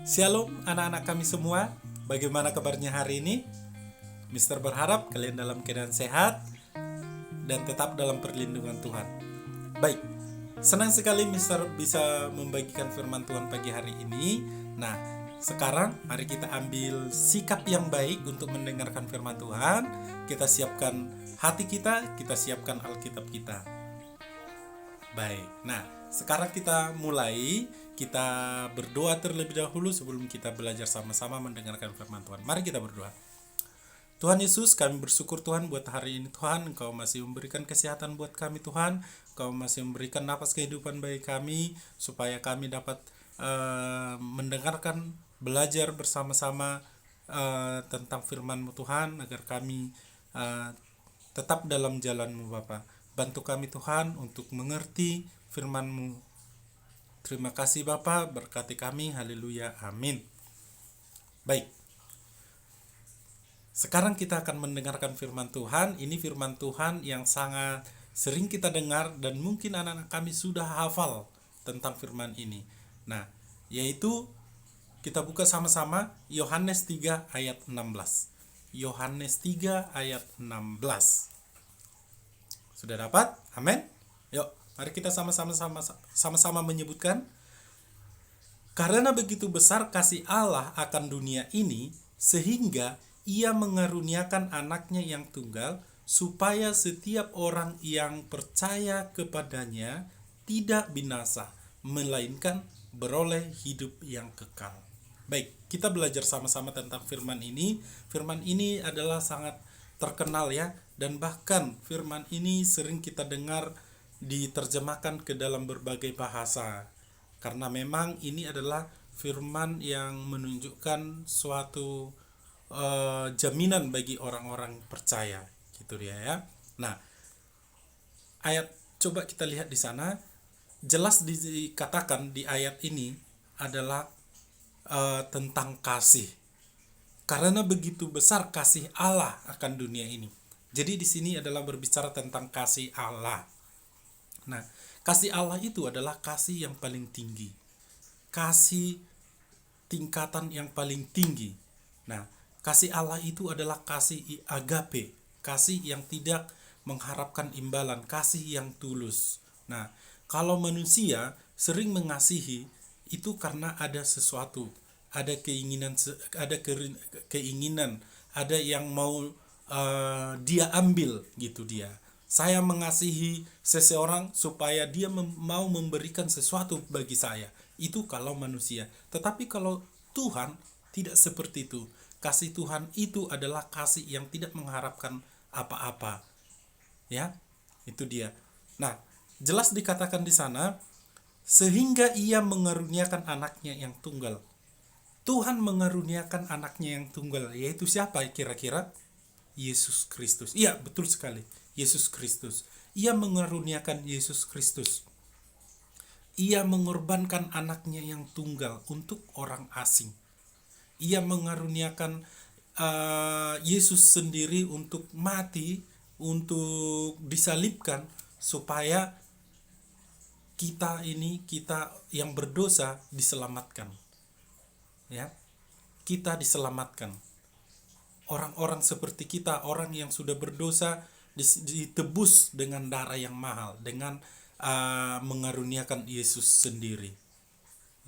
Shalom anak-anak kami semua. Bagaimana kabarnya hari ini? Mister berharap kalian dalam keadaan sehat dan tetap dalam perlindungan Tuhan. Baik, senang sekali Mister bisa membagikan firman Tuhan pagi hari ini. Nah, sekarang mari kita ambil sikap yang baik untuk mendengarkan firman Tuhan. Kita siapkan hati kita siapkan Alkitab kita. Baik, nah sekarang kita mulai. Kita berdoa terlebih dahulu sebelum kita belajar sama-sama mendengarkan firman Tuhan. Mari kita berdoa. Tuhan Yesus, kami bersyukur Tuhan buat hari ini Tuhan. Engkau masih memberikan kesehatan buat kami Tuhan. Engkau masih memberikan nafas kehidupan bagi kami, supaya kami dapat mendengarkan, belajar bersama-sama tentang firman-Mu Tuhan, agar kami tetap dalam jalan-Mu Bapa. Bantu kami Tuhan untuk mengerti firman-Mu. Terima kasih Bapa, berkati kami, haleluya, amin. Baik, sekarang kita akan mendengarkan firman Tuhan. Ini firman Tuhan yang sangat sering kita dengar dan mungkin anak-anak kami sudah hafal tentang firman ini. Nah, yaitu kita buka sama-sama Yohanes 3 ayat 16. Yohanes 3 ayat 16. Sudah dapat? Amin. Yuk, mari kita sama-sama menyebutkan. Karena begitu besar kasih Allah akan dunia ini, sehingga Ia mengaruniakan anaknya yang tunggal, supaya setiap orang yang percaya kepadanya tidak binasa, melainkan beroleh hidup yang kekal. Baik, kita belajar sama-sama tentang firman ini. Firman ini adalah sangat terkenal ya, dan bahkan firman ini sering kita dengar diterjemahkan ke dalam berbagai bahasa. Karena memang ini adalah firman yang menunjukkan suatu jaminan bagi orang-orang percaya, gitu dia ya. Nah, ayat coba kita lihat di sana, jelas dikatakan di ayat ini adalah tentang kasih. Karena begitu besar kasih Allah akan dunia ini. Jadi di sini adalah berbicara tentang kasih Allah. Nah, kasih Allah itu adalah kasih yang paling tinggi. Kasih tingkatan yang paling tinggi. Nah, kasih Allah itu adalah kasih agape, kasih yang tidak mengharapkan imbalan, kasih yang tulus. Nah, kalau manusia sering mengasihi itu karena ada sesuatu, ada keinginan, ada yang mau dia ambil gitu dia. Saya mengasihi seseorang supaya dia mau memberikan sesuatu bagi saya. Itu kalau manusia. Tetapi kalau Tuhan tidak seperti itu. Kasih Tuhan itu adalah kasih yang tidak mengharapkan apa-apa. Ya, itu dia. Nah, jelas dikatakan di sana, sehingga Ia mengaruniakan anaknya yang tunggal. Tuhan mengaruniakan anaknya yang tunggal, yaitu siapa kira-kira? Yesus Kristus. Iya, betul sekali. Yesus Kristus. Ia mengaruniakan Yesus Kristus. Ia mengorbankan anaknya yang tunggal untuk orang asing. Ia mengaruniakan Yesus sendiri untuk mati, untuk disalibkan, supaya kita yang berdosa diselamatkan. Ya, kita diselamatkan. Orang-orang seperti kita, orang yang sudah berdosa, ditebus dengan darah yang mahal, dengan mengaruniakan Yesus sendiri.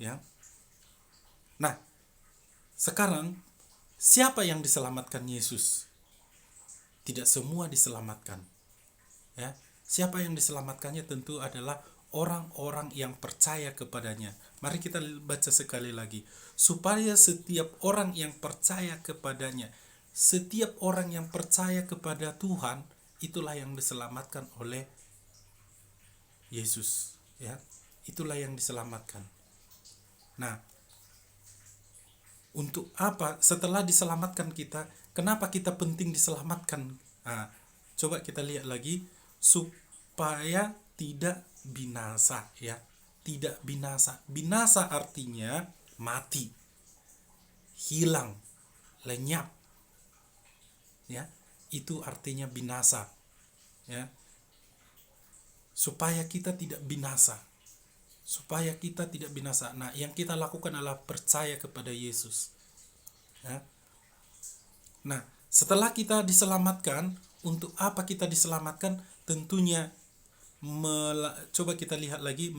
Ya. Nah, sekarang siapa yang diselamatkan Yesus? Tidak semua diselamatkan. Ya. Siapa yang diselamatkannya tentu adalah orang-orang yang percaya kepadanya. Mari kita baca sekali lagi. Supaya setiap orang yang percaya kepadanya, setiap orang yang percaya kepada Tuhan, itulah yang diselamatkan oleh Yesus, ya. Itulah yang diselamatkan. Nah, untuk apa setelah diselamatkan kita? Kenapa kita penting diselamatkan? Nah, coba kita lihat lagi, supaya tidak binasa, ya. Tidak binasa. Binasa artinya mati, hilang, lenyap. Ya, itu artinya binasa. Ya. Supaya kita tidak binasa. supaya kita tidak binasa. Nah, yang kita lakukan adalah percaya kepada Yesus. Ya. Nah, setelah kita diselamatkan, untuk apa kita diselamatkan? Tentunya coba kita lihat lagi,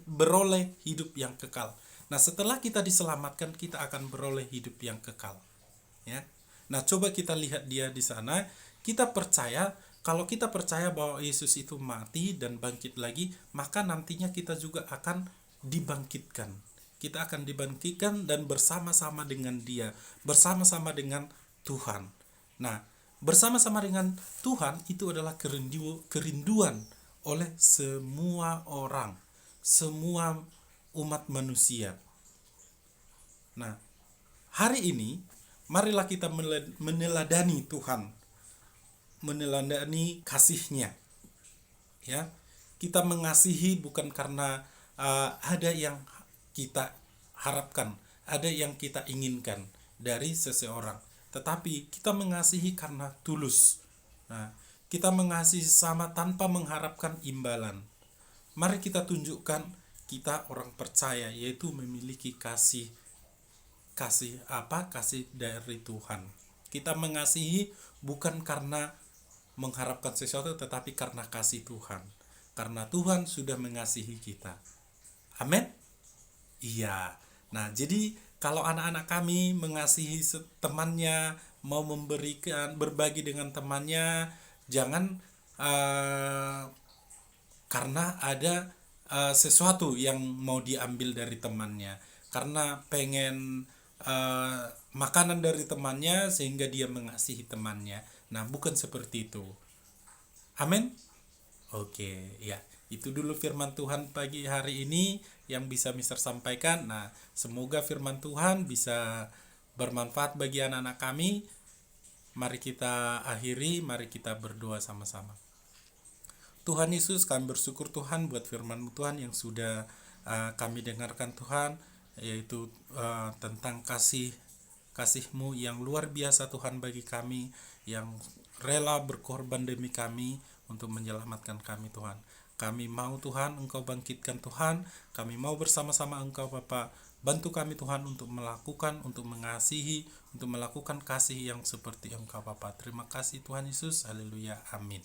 beroleh hidup yang kekal. Nah, setelah kita diselamatkan, kita akan beroleh hidup yang kekal. Ya. Nah, coba kita lihat dia di sana. Kita percaya, kalau kita percaya bahwa Yesus itu mati dan bangkit lagi, maka nantinya kita juga akan dibangkitkan. Kita akan dibangkitkan dan bersama-sama dengan dia, bersama-sama dengan Tuhan. Nah, bersama-sama dengan Tuhan itu adalah kerinduan oleh semua orang, semua umat manusia. Nah, hari ini marilah kita meneladani Tuhan, meneladani kasih-Nya. Ya, kita mengasihi bukan karena ada yang kita harapkan, ada yang kita inginkan dari seseorang, tetapi kita mengasihi karena tulus. Nah, kita mengasihi sesama tanpa mengharapkan imbalan. Mari kita tunjukkan kita orang percaya, yaitu memiliki kasih dari Tuhan. Kita mengasihi bukan karena mengharapkan sesuatu, tetapi karena kasih Tuhan. Karena Tuhan sudah mengasihi kita. Amin. Iya. Nah, jadi kalau anak-anak kami mengasihi temannya, mau berbagi dengan temannya, jangan karena ada sesuatu yang mau diambil dari temannya, karena pengen makanan dari temannya sehingga dia mengasihi temannya. Nah, bukan seperti itu. Amin. Oke, ya. Itu dulu firman Tuhan pagi hari ini yang bisa Mister sampaikan. Nah, semoga firman Tuhan bisa bermanfaat bagi anak-anak kami. Mari kita akhiri, mari kita berdoa sama-sama. Tuhan Yesus, kami bersyukur Tuhan buat firman Tuhan yang sudah kami dengarkan Tuhan, yaitu tentang kasih-Mu yang luar biasa Tuhan bagi kami, yang rela berkorban demi kami untuk menyelamatkan kami Tuhan. Kami mau Tuhan Engkau bangkitkan Tuhan, kami mau bersama-sama Engkau Bapa, bantu kami Tuhan untuk melakukan, untuk mengasihi, untuk melakukan kasih yang seperti Engkau Bapa. Terima kasih Tuhan Yesus, haleluya, amin.